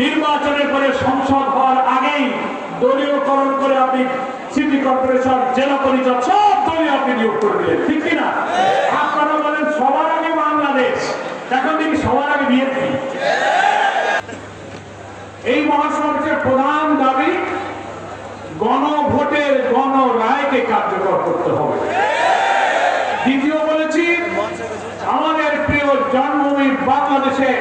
নির্বাচনের পরে সংসদ হওয়ার আগেই দলীয়করণ করে আপনি সিটি কর্পোরেশন, জেলা পরিষদ সব দলীয় আপনি নিয়োগ করে দিলেন, ঠিক কিনা? আপনারা বলেন সবার আগে বাংলাদেশ, এখন দেখি সবার আগে বিএনপি। এই মহাসমাবেশের প্রধান দাবি গণভোটের গণরায়কে কার্যকর করতে হবে। দ্বিতীয় বলেছি, আমাদের প্রিয় জন্মভূমি বাংলাদেশে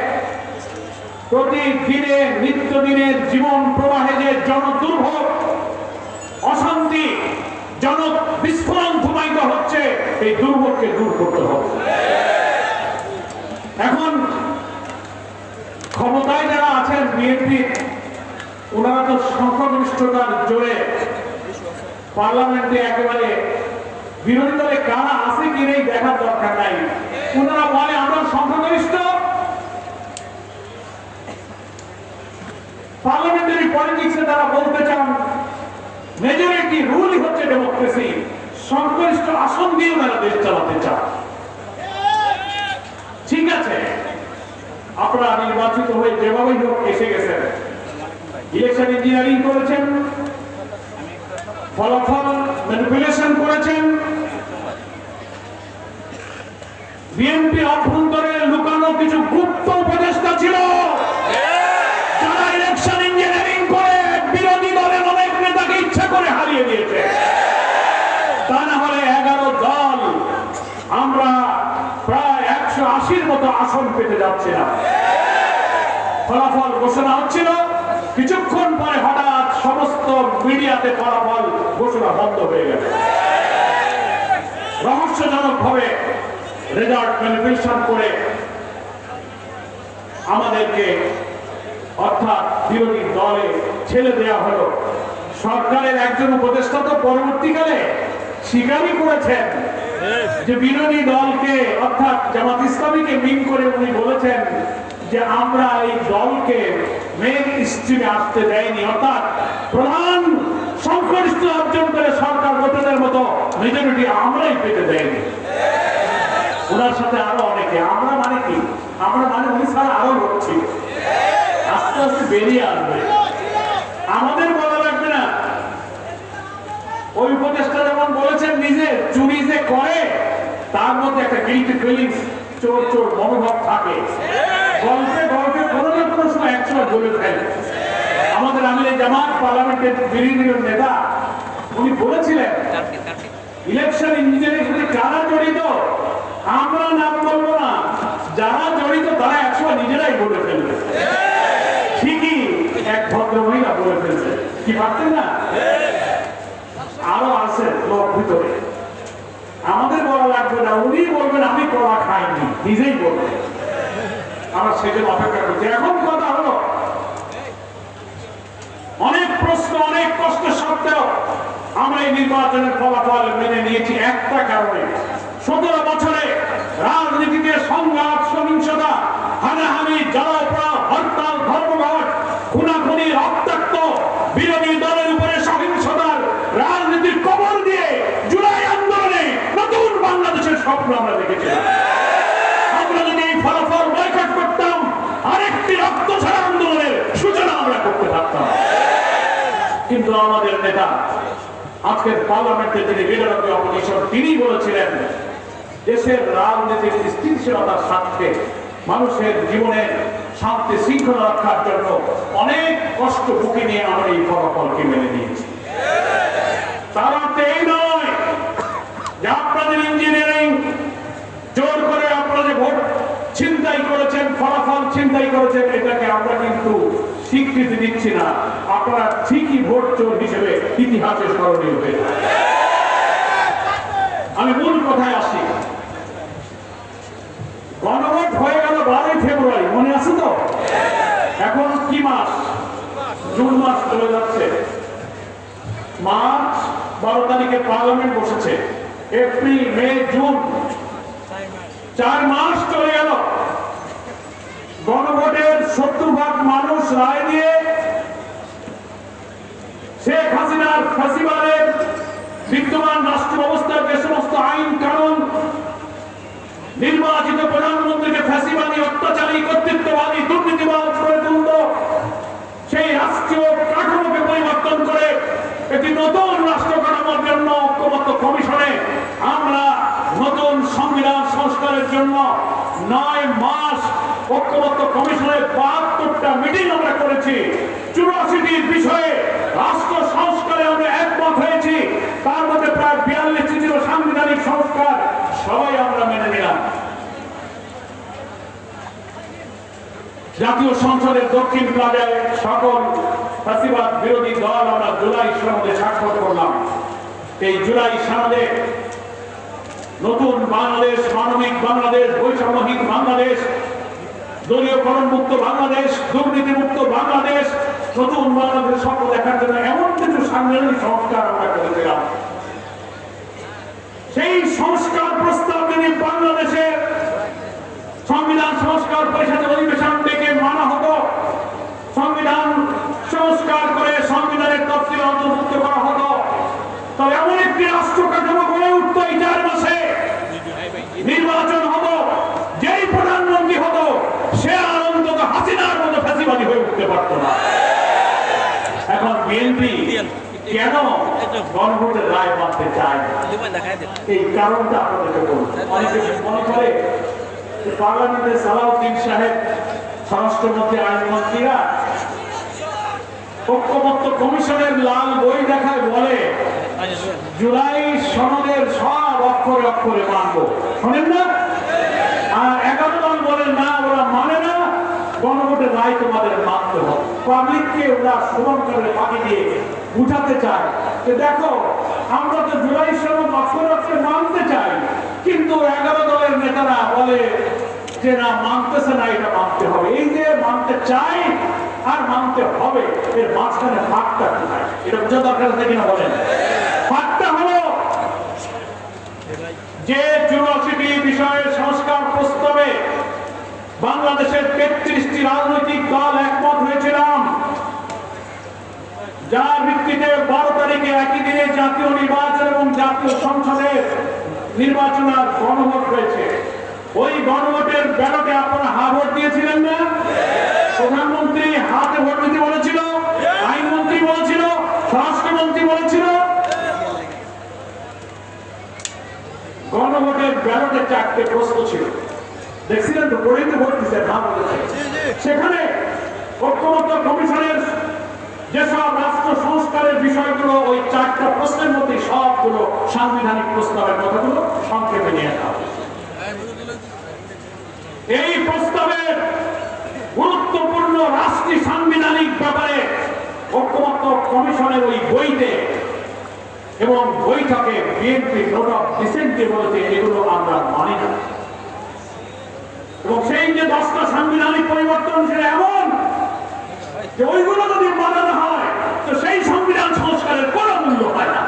প্রতিদিনে নিত্যদিনের জীবন প্রবাহে যে জনদুর্ভোগ, অশান্তি, জন বিস্ফোরণ ধুমায়িত হচ্ছে, এই দুর্ভোগকে দূর করতে হবে। এখন ক্ষমতায় যারা আছেন বিএনপি, ওনারা তো সংখ্যাগরিষ্ঠতার জোরে পার্লামেন্টে একেবারে বিরোধী দলে কারা আছে কি নেই দেখার দরকার নাই। ওনারা বলে আমরা সংখ্যাগরিষ্ঠ, পার্লামেন্টারি পলিটিক্সে তারা বলতে চান মেজরিটি রুলই হচ্ছে ডেমোক্রেসি, সংখ্যাগরিষ্ঠ আসন দিয়ে তারা দেশ চালাতে চান। ঠিক আছে, আপনারা নির্বাচিত হয়ে যেভাবেই হোক এসে গেছেন, ইলেকশন ইঞ্জিনিয়ারিং করেছেন, ফলাফল ম্যানিপুলেশন করেছেন, বিএনপি অভ্যন্তরে লুকানো কিছু গুপ্ত উপদেষ্টা ছিল যারা ইলেকশন ইঞ্জিনিয়ারিং করে বিরোধী দলের অনেক নেতাকে ইচ্ছা করে হারিয়ে দিয়েছে। তা না হলে 11 দল আমরা প্রায় 180-র মতো আসন পেতে যাচ্ছে না। ফলাফল ঘোষণা হচ্ছিল, কিছুক্ষণ পরে হঠাৎ সমস্ত মিডিয়াতে ফলাফল ঘোষণা বন্ধ হয়ে গেল। রহস্যজনক ভাবে রেজাল্ট ম্যানিপুলেশন করে আমাদেরকে অর্থাৎ বিরোধী দলে ছেড়ে দেওয়া হলো। সরকারের একজন উপদেষ্টা তো পরবর্তীকালে স্বীকারই করেছেন যে বিরোধী দলকে অর্থাৎ জামাত ইসলামীকে মিন করে উনি বলেছেন যে আমরা এই দলকে মেইন স্ট্রিমে আসতে দেয়নি, অর্থাৎ প্রধান সংখ্যাগরিষ্ঠ অর্জন করে সরকার গঠনের মতো মেজরিটি আমরাই পেতে দেয়নি। ওনার সাথে আরো অনেকে, আমরা মানে কি, আমরা মানে উনি ছাড়া আরো লোক ছিল, আস্তে আস্তে বেরিয়ে আসবে, আমাদের বলা লাগবে না। ওই উপদেষ্টা যেমন বলেছেন নিজে চুরি যে করে তার মধ্যে একটা গিল্টি ফিলিংস, চোর চোর মনোভাব থাকে, গল্পে গল্পে কোনো না কোনো সময় একসময় বলে ফেলে। আমাদের আমিরে জামাত পার্লামেন্টের বিরোধী নেতা উনি বলেছিলেন ইলেকশন ইঞ্জিনিয়ারিং সাথে কারা জড়িত আমরা নাম বলবো না, যারা জড়িত তারা একসময় নিজেরাই বলে ফেলবে। ঠিকই এক ভদ্র মহিলা বলে ফেলছে, কি পারতেন না? আরো আছে লোক ভিতরে, আমাদের বলা লাগবে না, উনি বলবেন আমি কলা খাইনি, নিজেই বলবেন। আমরা সেজন্য অপেক্ষা করছি। এখন কথা হলো, অনেক প্রশ্ন, অনেক কষ্ট সত্ত্বেও আমরা এই নির্বাচনের ফলাফল মেনে নিয়েছি একটা কারণে, 17 বছরে রাজনীতিতে সংঘাত, সহিংসতা, হানাহানি, জ্বালাপোড়া, হরতাল, ধর্মঘট, খুনাখুনি, রক্তাক্ত বিরোধী দলের উপরে সহিংসতার রাজনীতির কবর দিয়ে জুলাই আন্দোলনে নতুন বাংলাদেশের স্বপ্ন আমরা দেখেছিলাম। আমরা যদি এই ফলাফল বয়কট করতাম, আরেকটি রক্ত ছাড়া আন্দোলনের সূচনা আমরা করতে পারতাম। কিন্তু আমাদের নেতা আজকের পার্লামেন্টে যিনি লিডার অফ দি অপোজিশন, তিনি বলেছিলেন দেশের রাজনৈতিক স্থিতিশীলতার স্বার্থে মানুষের জীবনের শান্তি শৃঙ্খলা রক্ষার জন্য অনেক কষ্ট বুকে নিয়ে আমরা এই ফলাফলকে মেনে নিয়েছি। তার অর্থ এই নয় যে আপনাদের ইঞ্জিনিয়ারিং জোর করে আপনারা যে ভোট ছিনতাই করেছেন, ফলাফল ছিনতাই করেছেন, এটাকে আমরা কিন্তু স্বীকৃতি দিচ্ছি না। আপনারা ঠিকই ভোট চোর হিসেবে ইতিহাসে স্মরণীয় হয়ে। আমি মূল কথায় আসি, গণভোট হয়ে গেল 12 ফেব্রুয়ারি, মনে আছে তো? এখন কি মাস? জুন মাস চলে যাচ্ছে। মার্চ 12 তারিখে পার্লামেন্ট বসেছে, এপ্রিল, মে, জুন, 4 মাস চলে গেল। গণভোটের 70% মানুষ রায় দিয়ে শেখ হাসিনার ফাঁসিবাদের বিদ্যমান রাষ্ট্র ব্যবস্থার যে সমস্ত আইন কানুন, নির্বাচিত প্রধানমন্ত্রীকে ফাঁসিবাদী, অত্যাচারী, কর্তৃত্ববাদী, দুর্নীতিবাদ করে তুলল, ঐক্যবদ্ধ কমিশনের 72টা মিটিং আমরা করেছি। 84টির বিষয়ে রাষ্ট্র সংস্কারে আমরা একমত হয়েছি। তার মধ্যে প্রায় 42টি ছিল সাংবিধানিক সংস্কার, সবাই আমরা মেনে নিলাম। জাতীয় সংসদের দক্ষিণ প্লাজায় সকল ফ্যাসিবাদ বিরোধী দল আমরা জুলাই সনদে স্বাক্ষর করলাম। এই জুলাই সনদে নতুন বাংলাদেশ, মানবিক বাংলাদেশ, বৈষম্যহীন বাংলাদেশ, দলীয়করণ মুক্ত বাংলাদেশ, দুর্নীতি মুক্ত বাংলাদেশ, নতুন বাংলাদেশ স্বপ্ন দেখার জন্য এমন কিছু সাংবিধানিক সংস্কার আমরা করেছিলাম। সেই সংস্কার প্রস্তাব যদি বাংলাদেশের সংবিধান সংস্কার পরিষদের অধিবেশন থেকে মানা হতো, সংবিধান সংস্কার করে সংবিধানের তফসিলে অন্তর্ভুক্ত করা হতো, তবে এমন একটি রাষ্ট্র কাঠামো গড়ে উঠত। এই 4 মাসে নির্বাচন হতো, যেই প্রধানমন্ত্রী হতো সে আর অন্তত হাসিনার মতো ফ্যাসিবাদী হয়ে উঠতে পারত না। এখন বিএনপি কেন গণভোটের রায় মানতে চায় না, এই কারণটা আপনাদেরকে বলুন। অনেকে মনে করে পার্লামেন্টে সালাউদ্দিন সাহেব, স্বরাষ্ট্রমন্ত্রী, আইনমন্ত্রীরা ঐক্যমত্য কমিশনের লাল বই দেখায় বলে জুলাই সনদের সব অক্ষরে অক্ষরে মানব, শোনেন না? আর 11 দল বলে না, ওরা মানে না, গণভোটের রায় তোমাদের মানতে হবে। পাবলিককে ওরা সমানকারে ফাঁকি দিয়ে বুঝাতে চায় যে দেখো আমরা তো জুলাই সনদ অক্ষরে অক্ষরে মানতে চাই, কিন্তু 11 দলের নেতারা বলে যে না, মানতেছে না, এটা মানতে হবে। এই যে মানতে চাই আর মানতে হবে, এর মাঝখানে ফাঁকটা কোথায়, এটা বোঝা দরকার আছে কিনা বলেন? ফাঁকটা হলো যে 84টি বিষয়ের সংস্কার প্রস্তাবে বাংলাদেশের 33টি রাজনৈতিক দল একমত হয়েছিলাম, যার ভিত্তিতে 12 তারিখে একই দিনে জাতীয় নির্বাচন এবং জাতীয় সংসদের নির্বাচন আর গণভোট হয়েছে। ওই গণভোটের ব্যালটে আপনারা হা ভোট দিয়েছিলেন না? প্রধানমন্ত্রী হাতে ভোট দিতে বলেছিল, আইনমন্ত্রী বলেছিল, স্বরাষ্ট্রমন্ত্রী বলেছিল। গণভোটের ব্যালটে 4টে প্রশ্ন ছিল, দেখছিলেন তো? পড়েতে ভোট দিচ্ছে, হা বলেছে। সেখানে ঐক্যমত্য কমিশনের যেসব রাষ্ট্র সংস্কারের বিষয়গুলো, ওই 4টা প্রশ্নের মধ্যে সবগুলো সাংবিধানিক প্রস্তাবের কথাগুলো সংক্ষেপে নিয়ে আসা হবে। এই প্রস্তাবের গুরুত্বপূর্ণ রাষ্ট্রীয় সাংবিধানিক ব্যাপারে ঐক্যমত্য কমিশনের ওই বইতে এবং বৈঠকে বিএনপি নোট অফ ডিসেন্টে বলেছে এগুলো আমরা মানি না। এবং সেই যে 10টা সাংবিধানিক পরিবর্তন, সেটা এমন যে ওইগুলো যদি মানানো হয় তো সেই সংবিধান সংস্কারের কোনো মূল্য হয় না,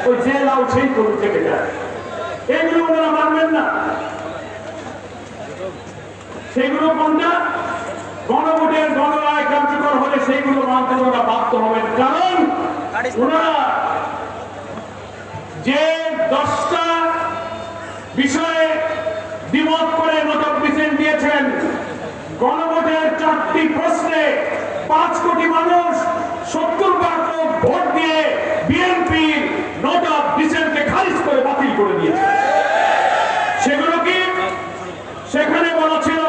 ওই যে লাউ সেই তরু থেকে যায়। এগুলো ওনারা মানবেন না। সেগুলো কোনটা? গণভোটের গণরায় কার্যকর হলে সেইগুলো মানতে ওনারা বাধ্য হবেন। কারণ ওনারা যে 10টা বিষয়ে দ্বিমত করে নোট অফ ডিসেন্ট দিয়েছেন, গণভোটের 4টি প্রশ্নে 5 কোটি মানুষ 70% ভোট দিয়ে বিএনপি নোট অফ ডিসেন্টকে খারিজ করে বাতিল করে দিয়েছে। সেগুলো কি? সেখানে বলা ছিল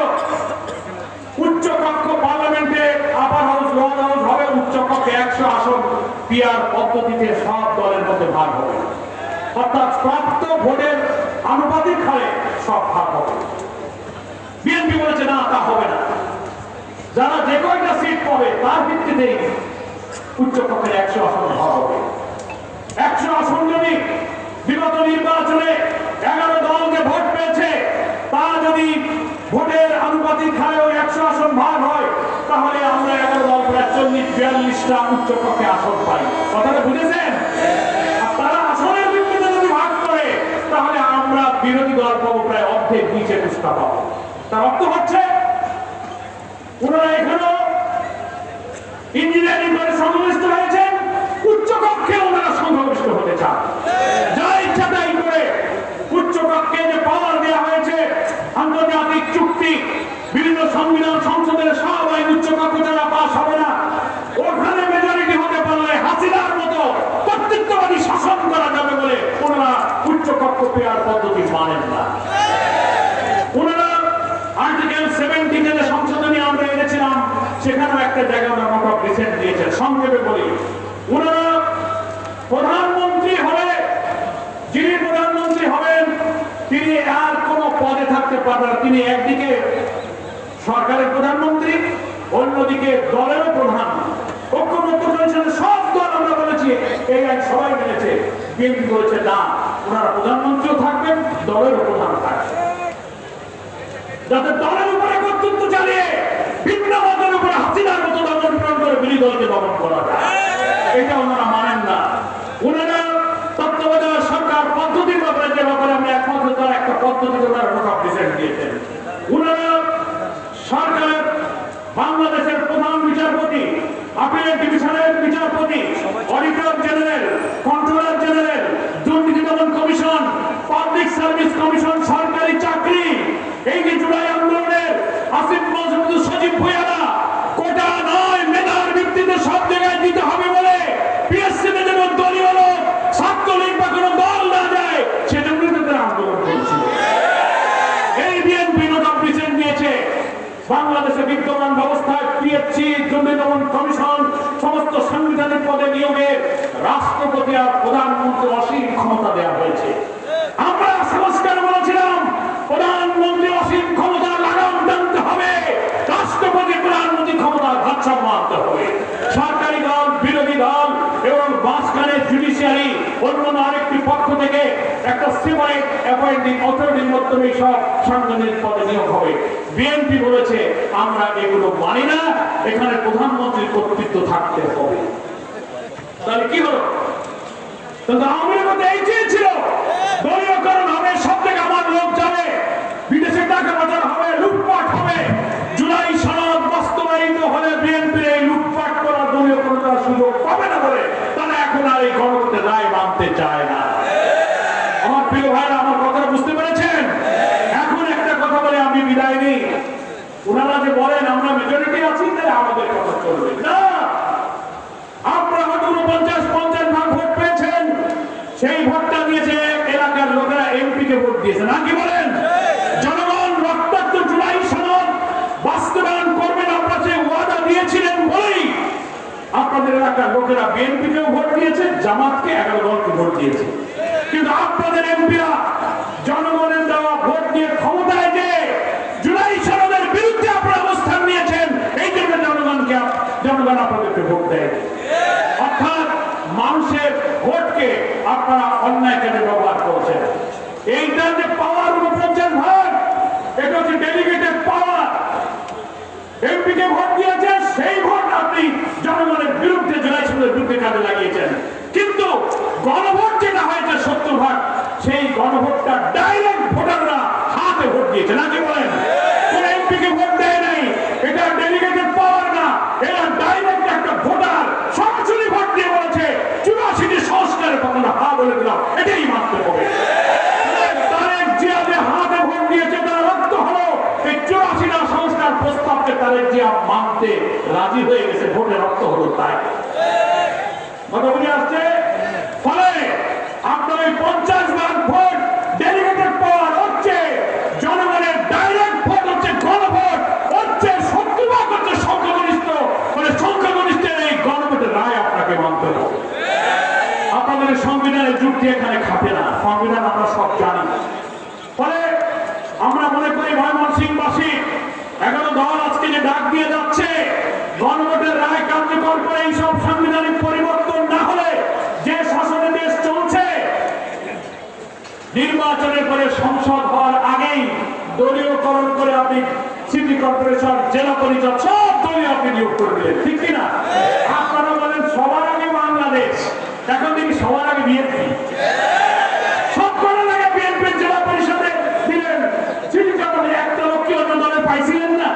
উচ্চ কক্ষ পার্লামেন্টে আপার হাউস, লোয়ার হাউস হবে, উচ্চ কক্ষে 100 আসন পিআর পদ্ধতিতে সব দলের মধ্যে ভাগ হবে, অর্থাৎ প্রাপ্ত ভোটের আনুপাতিক হারে সব ভাগ হবে। বিএনপি বলেছে না, তা হবে না, যারা যে কয়টা সিট পাবে তার ভিত্তিতেই উচ্চ কক্ষের 100 আসন ভাগ হবে। 100 আসন যদি বিগত নির্বাচনে 11 দল যে ভোট পেয়েছে, তা যদি ভোটের আনুপাতিক হারে ওই 100 আসন ভাগ হয়, তাহলে আমরা 11 দল প্রায় 40-42টা উচ্চ কক্ষে আসন পাই। কথাটা বুঝেছেন? আর তারা আসনের ভিত্তিতে যদি ভাগ করে, তাহলে আমরা বিরোধী দল পাবো প্রায় অর্ধেক, নিচে পুষ্টা পাবো। তার অর্থ হচ্ছে ওনারা এখানেও ইঞ্জিনিয়ারিং করে সংশ্লিষ্ট হয়েছেন, উচ্চ কক্ষে ওনারা সংশ্লিষ্ট হতে চান। যা ইচ্ছা তাই করে উচ্চ কক্ষে যে পাওয়ার দেওয়া হয়েছে, আন্তর্জাতিক চুক্তি, বিভিন্ন সংবিধান সংসদের সব আইন উচ্চ কক্ষ যারা পাস হবে না, ওখানে মেজরিটি হতে পারলে হাসিনার মতো কর্তৃত্ববাদী শাসন করা যাবে বলে ওনারা উচ্চ কক্ষ পেয়ার পদ্ধতি মানেন না। ওনারা আর্টিকেল 17 সংসদ সেখানেও একটা জায়গায় ওনারা নোট অফ ডিসেন্ট দিয়েছেন। সংক্ষেপে বলি, ওনারা প্রধানমন্ত্রী হলে, যিনি প্রধানমন্ত্রী হবেন তিনি আর কোন পদে থাকতে পারবেন না। তিনি একদিকে সরকারের প্রধানমন্ত্রী, অন্যদিকে দলেরও প্রধান। ঐক্যমত্য কমিশনের সব দল আমরা বলেছি, এই আইন সবাই মেনেছে। বিএনপি বলেছে না, ওনারা প্রধানমন্ত্রীও থাকবেন, দলেরও প্রধান থাকবেন, যাতে দলের উপরে কর্তৃত্ব চালিয়ে ভিন্ন মতের উপরে হাসিনার মতো দমন করে বিরোধী দলকে দমন করা যায়। এটা ওনারা মানেন না। ওনারা তত্ত্বাবধায়ক সরকার পদ্ধতির ব্যাপারে, যে ব্যাপারে আমরা একমত তার একটা পদ্ধতি ওনারা নোট অফ ডিসেন্ট দিয়েছেন। ওনারা সরকার বাংলাদেশের প্রধান বিচারপতি, আপিলের ডিভিশনের বিচারপতি, অডিটর জেনারেল, কন্ট্রোলার জেনারেল, দুর্নীতি দমন কমিশন, পাবলিক সার্ভিস কমিশন, সরকারি চাকরি, এই যে জুলাই আন্দোলনের আসিফ নজরুল, সজীব ভুইয়ারা কোটা নয় মেধার ভিত্তিতে সব জায়গায় দিতে হবে বলে পিএসসিতে যেমন দলীয় লোক, ছাত্রলীগ বা কোনো দল না যায় সেজন্য তাদের আন্দোলন করছিল। এই বিএনপি নোট অফ ডিসেন্ট দিয়েছে। বাংলাদেশে বিদ্যমান ব্যবস্থায় পিএসসি, দুর্নীতি দমন কমিশন, সমস্ত সাংবিধানিক পদে নিয়োগে রাষ্ট্রপতি আর প্রধানমন্ত্রী অসীম ক্ষমতা দেওয়া হয়েছে। আমরা সংস্কার বলেছিলাম প্রধানমন্ত্রী অসীম ক্ষমতা লাগাম টানতে হবে, রাষ্ট্রপতি প্রধানমন্ত্রী ক্ষমতা ভারসাম্য আনতে হবে। সরকারি দল, বিরোধী দল এবং মাঝখানে জুডিশিয়ারি অন্য আরেকটি পক্ষ থেকে একটা সেপারেট অ্যাপয়েন্টিং অথরিটির মাধ্যমে সব সাংবিধানিক পদে নিয়োগ হবে। বিএনপি বলেছে আমরা এগুলো মানি না, এখানে প্রধানমন্ত্রীর কর্তৃত্ব থাকতে হবে। তাহলে কি হলো? আওয়ামী লীগ এই চেয়েছিল দলীয়করণ হবে, সব থেকে আমার লোক যাবে, বিদেশে টাকা পাচার হবে, লুটপাট হবে। জুলাই সনদ বাস্তবায়িত হলে বিএনপির এই লুটপাট করার দলীয়করণ করার সুযোগ পাবে না বলে তারা এখন আর এই গণভোটের রায় মানতে চায় না। আমার প্রিয় ভাইরা, আমার কথা বুঝতে পেরেছেন? এখন একটা কথা বলে আমি বিদায় নিই। ওনারা যে বলেন আমরা মেজরিটি আছি তাই আমাদের কথা চলবে না। আপনারা হয়তো 49-50 ভাগ ভোট পেয়েছেন, সেই ভোটটা দিয়েছে এলাকার লোকেরা, এমপি কে ভোট দিয়েছে না, কি বলেন? জনগণ রক্তাক্ত জুলাই সনদ বাস্তবায়ন করবেন আপনারা যে ওয়াদা দিয়েছিলেন বলেই আপনাদের এলাকার লোকেরা বিএনপি কেও ভোট দিয়েছে, জামাতকে 11 দলকে ভোট দিয়েছে। কিন্তু আপনাদের এমপিরা জনগণের দেওয়া ভোট দিয়ে ক্ষমতায় যে জুলাই সনদের বিরুদ্ধে আপনারা অবস্থান নিয়েছেন, এই জন্য জনগণ আপনাদেরকে ভোট দেয়। অর্থাৎ মানুষের ভোটকে আপনারা অন্যায় কাজে ব্যবহার করছেন। এইটা যে পাওয়ার 49 ভাগ, এটা হচ্ছে ডেলিগেটেড পাওয়ার। এমপি কে ভোট দিয়েছে, সেই ভোট আপনি জনগণের বিরুদ্ধে, জুলাই সনদের বিরুদ্ধে কাজে লাগিয়েছেন। কিন্তু গণভোট যেটা হয়েছে 70 ভাগ, সেই গণভোটটা ডাইরেক্ট ভোটাররা হাতে ভোট দিয়েছে না, কি বলেন? কোন এমপি কে ভোট দেয় নাই, এটা ডেলিগেটেড পাওয়ার না, এরা ডাইরেক্ট একটা ভোটার সরাসরি ভোট দিয়ে বলেছে 84টি সংস্কারের কথা হা বলে দিলাম, এটাই মানতে হবে। তারেক জিয়া যে হাতে ভোট দিয়েছে, তারা রক্ত হলো এই 84টা সংস্কার প্রস্তাবকে তারেক জিয়া মানতে রাজি হয়ে গেছে, ভোটে রক্ত হলো তাই। কথা বুঝে আসছে? ফলে আপনার ওই 50 ভাগ ভোট ডেলিগেটেড পাওয়ার হচ্ছে জনগণের ডাইরেক্ট ভোট, হচ্ছে গণভোট, হচ্ছে 70 ভাগ হচ্ছে সংখ্যাগরিষ্ঠ, মানে সংখ্যাগরিষ্ঠের এই গণভোটের রায় আপনাকে মানতে হবে। আপনাদের সংবিধানের যুক্তি এখানে খাটে না, সংবিধান আমরা সব জানি। ফলে আমরা মনে করি ময়মনসিংহবাসী 11 দল আজকে যে ডাক দিয়ে যাচ্ছে, গণভোটের রায় কার্যকর করে এইসব সাংবিধানিক পরিবর্তন না হলে যে শাসনে দেশ চলছে, নির্বাচনের পরে সংসদ হওয়ার আগেই দলীয়করণ করে আপনি সিটি কর্পোরেশন, জেলা পরিষদ সব দলীয় আপনি নিয়োগ করে দিলেন, ঠিক কিনা? আপনারা বলেন সবার আগে বাংলাদেশ, এখন দেখি সবার আগে বিএনপি। সব করার আগে বিএনপি জেলা পরিষদে দিলেন, সিটি কর্পোরেশন একটা লোক কি অন্য দলে পাইছিলেন না?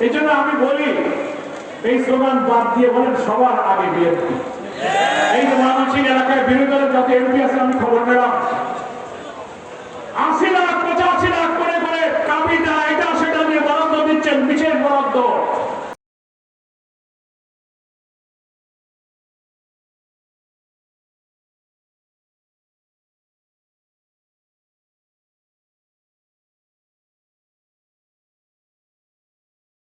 এই জন্য আমি বলি এই স্লোগান বাদ দিয়ে বলেন সবার আগে বিএনপি। এই যে ময়মনসিংহ এলাকায় বিরোধী দলের যত এমপি আছে আমি খবর পেলাম 80